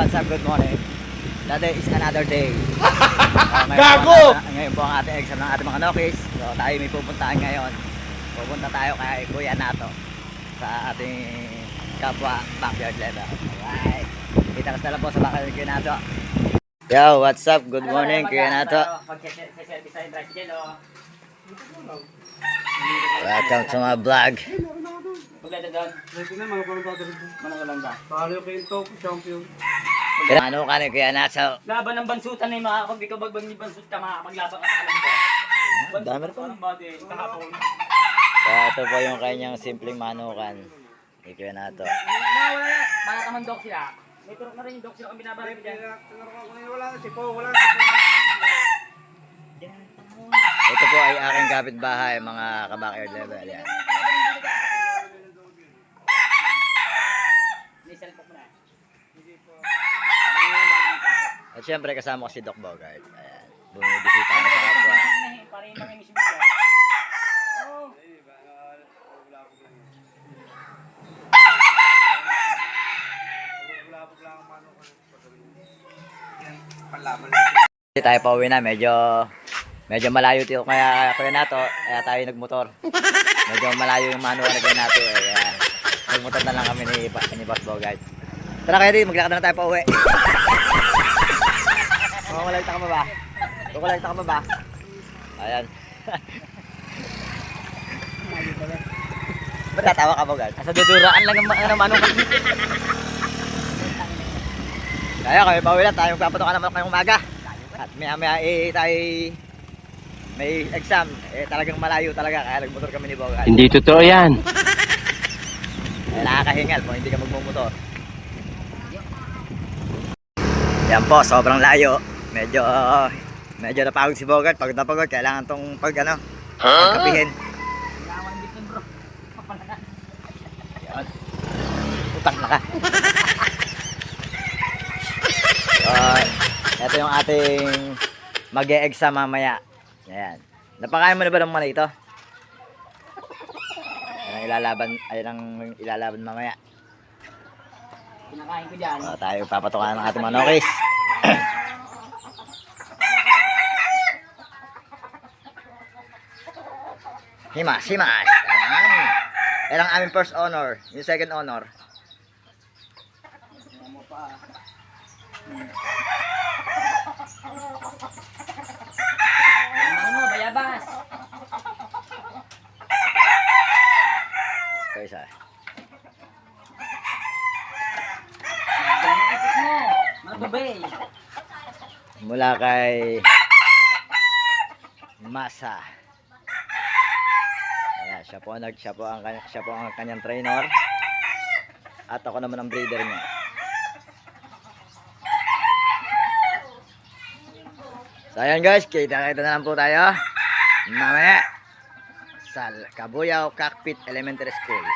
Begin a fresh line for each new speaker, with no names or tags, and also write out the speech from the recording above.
what's up? Good morning. Today is another day.
Gago!
Ngayon po ang ating exam ng ating mga nokis. So tayo may pupuntahan ngayon. Pupunta tayo kay Kuya Nato sa ating kapwa backyard level. Alright. Kita ka lang po sa backyard Kuya Nato. Yo, what's up? Good morning Kuya Nato. Welcome to my vlog. Ano ka na Kuya Nato?
Laban ng bansutan na yung makakapag ikaw bagbang ni bansut ka makakapaglaban ka sa alam ko.
Dami rin po.
Kahapon.
So ito po yung kanyang simpleng manukan ni Kuya Nato.
Wala na. Baka naman dok sila. May turok na rin yung dok sila kung binabaran ko dyan.
Ito po ay aking kapitbahay mga ka-backyard level. Yan.
May cellphone mo na.
At syempre kasama ko si Doc Bogart. Ayan. Bumibisita kami sa kapwa.
Para yung mga misibigyan.
Hindi tayo pa uwi na. Medyo malayo tayo kaya Kuya Nato. Kaya tayo nagmotor. Medyo malayo yung manukan na Kuya Nato. Ayan. Nagmotor na lang kami ni Boss Bogart. Tara kayo rin. Maglakad na tayo pa uwi. Kukulagta ka pa ba? Kukulagta ka pa ba? Ayan. Ba't tatawa ka Bogart?
Sa duduraan lang ang manukan.
Kaya kami pauwi na tayo magpapatokan naman ngayong umaga. At maya tayo may exam. Talagang malayo talaga kaya nagmotor kami ni Bogart.
Hindi totoo yan.
Nakakahingal po hindi ka magmumotor. Yan po, sobrang layo. Medyo napagod si Bogart. Pagod na pagod, kailangan tong pagkapihin. Yan. Utang na ka. So, ito yung ating mag-e-exam mamaya. Ayan. Napakain mo na ba ng mga ito? Ayan ang ilalaban mamaya.
Kinakain ko dyan.
So, tayo papatukan ng ating manokis. Himas. Ayan. Yan ang aming first honor. Yung second honor.
Ano, bayabas.
So, isa.
Ganakipit mo. Mababay.
Mula kay Masa. Ayan, siya po ang kanyang trainer. At ako naman ang breeder niya. So ayan guys, kita na lang po tayo mamaya sa Cabuyao Cockpit Elementary School.